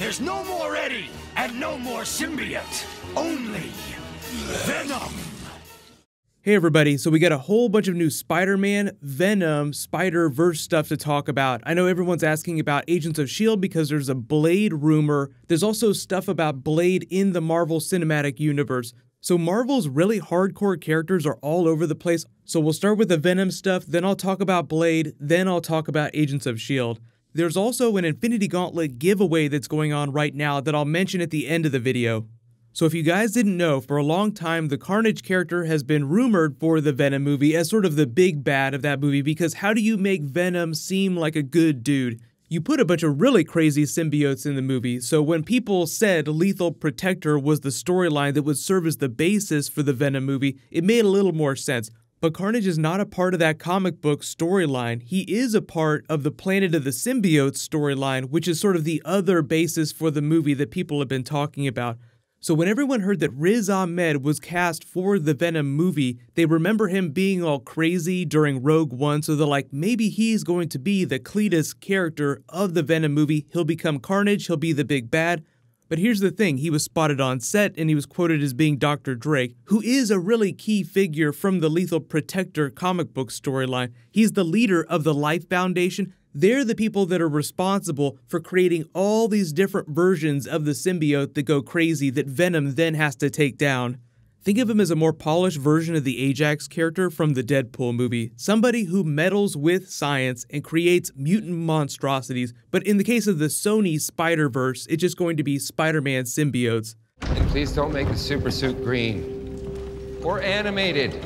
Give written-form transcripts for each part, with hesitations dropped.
There's no more Eddie and no more symbiote. Only Venom. Hey everybody, so we got a whole bunch of new Spider-Man, Venom, Spider-Verse stuff to talk about. I know everyone's asking about Agents of S.H.I.E.L.D. because there's a Blade rumor. There's also stuff about Blade in the Marvel Cinematic Universe. So Marvel's really hardcore characters are all over the place. So we'll start with the Venom stuff, then I'll talk about Blade, then I'll talk about Agents of S.H.I.E.L.D. There's also an Infinity Gauntlet giveaway that's going on right now that I'll mention at the end of the video. So if you guys didn't know, for a long time, the Carnage character has been rumored for the Venom movie as sort of the big bad of that movie, because how do you make Venom seem like a good dude? You put a bunch of really crazy symbiotes in the movie, so when people said Lethal Protector was the storyline that would serve as the basis for the Venom movie, it made a little more sense. But Carnage is not a part of that comic book storyline. He is a part of the Planet of the Symbiotes storyline, which is sort of the other basis for the movie that people have been talking about. So when everyone heard that Riz Ahmed was cast for the Venom movie, they remember him being all crazy during Rogue One, so they're like, maybe he's going to be the Cletus character of the Venom movie. He'll become Carnage, he'll be the big bad. But here's the thing, he was spotted on set and he was quoted as being Dr. Drake, who is a really key figure from the Lethal Protector comic book storyline. He's the leader of the Life Foundation. They're the people that are responsible for creating all these different versions of the symbiote that go crazy that Venom then has to take down. Think of him as a more polished version of the Ajax character from the Deadpool movie. Somebody who meddles with science and creates mutant monstrosities, but in the case of the Sony Spider-Verse, it's just going to be Spider-Man symbiotes. And please don't make the super suit green. Or animated.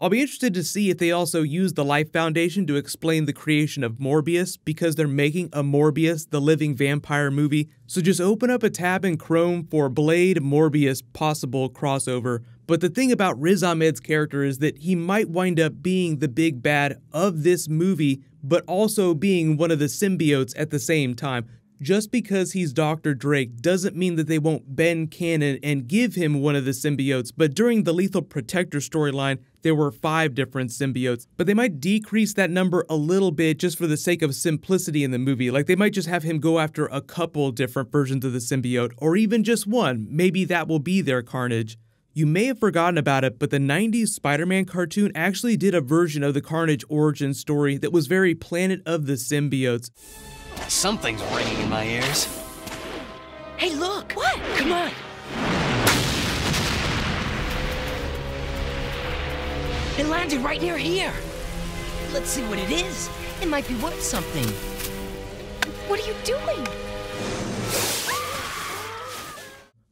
I'll be interested to see if they also use the Life Foundation to explain the creation of Morbius, because they're making a Morbius, the living vampire movie. So just open up a tab in Chrome for Blade Morbius possible crossover. But the thing about Riz Ahmed's character is that he might wind up being the big bad of this movie, but also being one of the symbiotes at the same time. Just because he's Dr. Drake doesn't mean that they won't bend canon and give him one of the symbiotes, but during the Lethal Protector storyline, there were 5 different symbiotes. But they might decrease that number a little bit just for the sake of simplicity in the movie. Like they might just have him go after a couple different versions of the symbiote, or even just one. Maybe that will be their Carnage. You may have forgotten about it, but the 90s Spider-Man cartoon actually did a version of the Carnage origin story that was very Planet of the Symbiotes. Something's ringing in my ears. Hey, look! What? Come on! It landed right near here. Let's see what it is. It might be worth something. What are you doing?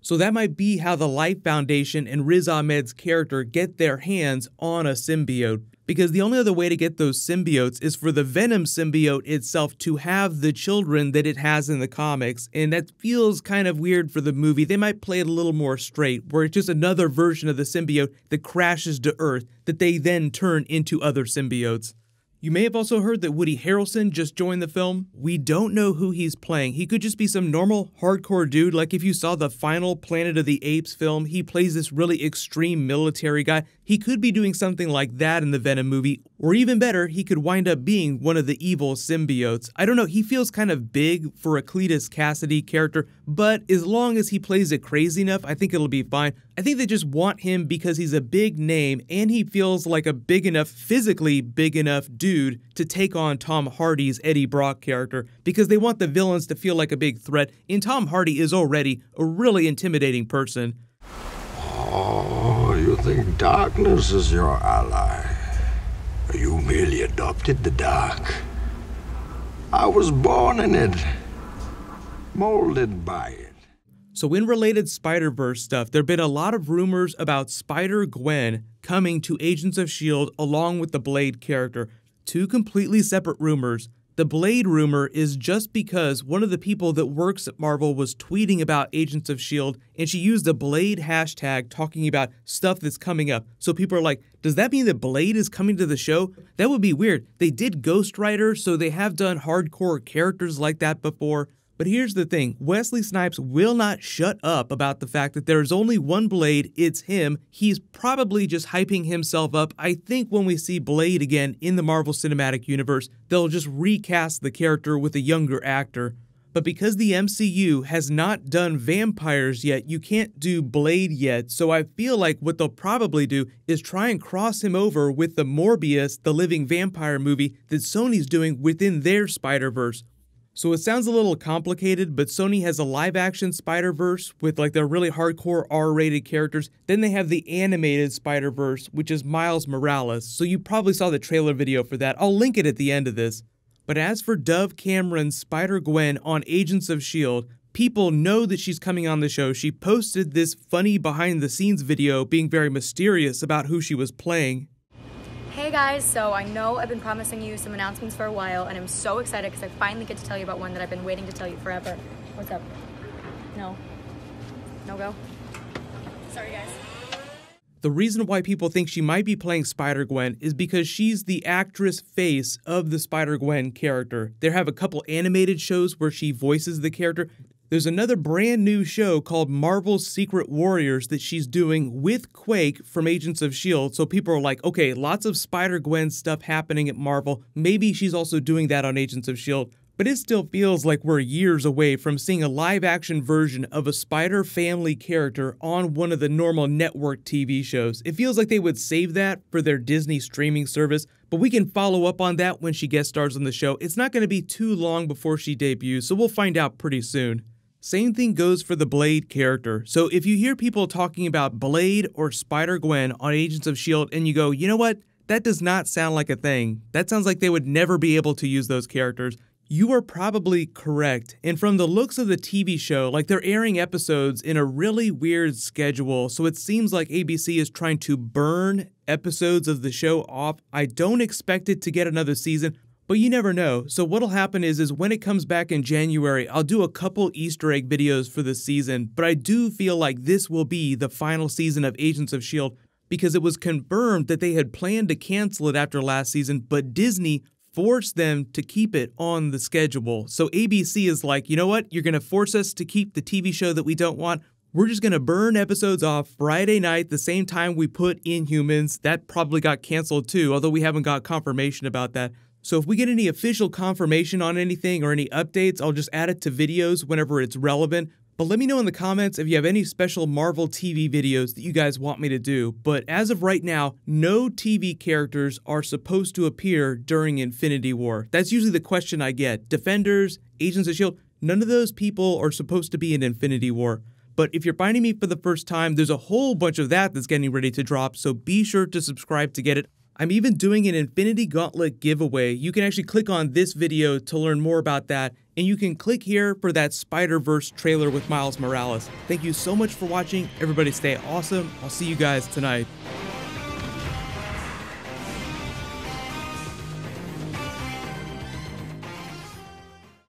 So that might be how the Life Foundation and Riz Ahmed's character get their hands on a symbiote. Because the only other way to get those symbiotes is for the Venom symbiote itself to have the children that it has in the comics, and that feels kind of weird for the movie. They might play it a little more straight, where it's just another version of the symbiote that crashes to Earth that they then turn into other symbiotes. You may have also heard that Woody Harrelson just joined the film. We don't know who he's playing. He could just be some normal, hardcore dude. Like if you saw the final Planet of the Apes film, he plays this really extreme military guy. He could be doing something like that in the Venom movie. Or even better, he could wind up being one of the evil symbiotes. I don't know, he feels kind of big for a Cletus Cassidy character, but as long as he plays it crazy enough, I think it'll be fine. I think they just want him because he's a big name and he feels like a big enough, physically big enough dude to take on Tom Hardy's Eddie Brock character, because they want the villains to feel like a big threat, and Tom Hardy is already a really intimidating person. Oh, you think darkness is your ally? You merely adopted the dark. I was born in it, molded by it. So in related Spider-Verse stuff, there have been a lot of rumors about Spider-Gwen coming to Agents of S.H.I.E.L.D. along with the Blade character. 2 completely separate rumors. The Blade rumor is just because one of the people that works at Marvel was tweeting about Agents of S.H.I.E.L.D. and she used the Blade hashtag talking about stuff that's coming up. So people are like, does that mean that Blade is coming to the show? That would be weird. They did Ghost Rider, so they have done hardcore characters like that before. But here's the thing, Wesley Snipes will not shut up about the fact that there is only one Blade, it's him. He's probably just hyping himself up. I think when we see Blade again in the Marvel Cinematic Universe, they'll just recast the character with a younger actor. But because the MCU has not done vampires yet, you can't do Blade yet, so I feel like what they'll probably do is try and cross him over with the Morbius, the living vampire movie that Sony's doing within their Spider-Verse. So it sounds a little complicated, but Sony has a live-action Spider-Verse with like their really hardcore R-rated characters. Then they have the animated Spider-Verse, which is Miles Morales. So you probably saw the trailer video for that. I'll link it at the end of this. But as for Dove Cameron's Spider-Gwen on Agents of S.H.I.E.L.D., people know that she's coming on the show. She posted this funny behind-the-scenes video being very mysterious about who she was playing. Hey guys, so I know I've been promising you some announcements for a while, and I'm so excited because I finally get to tell you about one that I've been waiting to tell you forever. What's up? No? No go? Sorry guys. The reason why people think she might be playing Spider-Gwen is because she's the actress face of the Spider-Gwen character. They have a couple animated shows where she voices the character. There's another brand new show called Marvel's Secret Warriors that she's doing with Quake from Agents of S.H.I.E.L.D. So people are like, okay, lots of Spider-Gwen stuff happening at Marvel. Maybe she's also doing that on Agents of S.H.I.E.L.D. But it still feels like we're years away from seeing a live-action version of a Spider family character on one of the normal network TV shows. It feels like they would save that for their Disney streaming service, but we can follow up on that when she guest stars on the show. It's not going to be too long before she debuts, so we'll find out pretty soon. Same thing goes for the Blade character. So if you hear people talking about Blade or Spider-Gwen on Agents of S.H.I.E.L.D. and you go, you know what? That does not sound like a thing. That sounds like they would never be able to use those characters. You are probably correct. And from the looks of the TV show, like they're airing episodes in a really weird schedule, so it seems like ABC is trying to burn episodes of the show off. I don't expect it to get another season, but you never know. So what'll happen is when it comes back in January, I'll do a couple Easter egg videos for the season, but I do feel like this will be the final season of Agents of S.H.I.E.L.D. because it was confirmed that they had planned to cancel it after last season, but Disney forced them to keep it on the schedule. So ABC is like, you know what? You're going to force us to keep the TV show that we don't want. We're just going to burn episodes off Friday night, the same time we put Inhumans. That probably got canceled too, although we haven't got confirmation about that. So if we get any official confirmation on anything or any updates, I'll just add it to videos whenever it's relevant. But let me know in the comments if you have any special Marvel TV videos that you guys want me to do. But as of right now, no TV characters are supposed to appear during Infinity War. That's usually the question I get. Defenders, Agents of S.H.I.E.L.D., none of those people are supposed to be in Infinity War. But if you're finding me for the first time, there's a whole bunch of that that's getting ready to drop, so be sure to subscribe to get it. I'm even doing an Infinity Gauntlet giveaway. You can actually click on this video to learn more about that, and you can click here for that Spider-Verse trailer with Miles Morales. Thank you so much for watching. Everybody stay awesome. I'll see you guys tonight.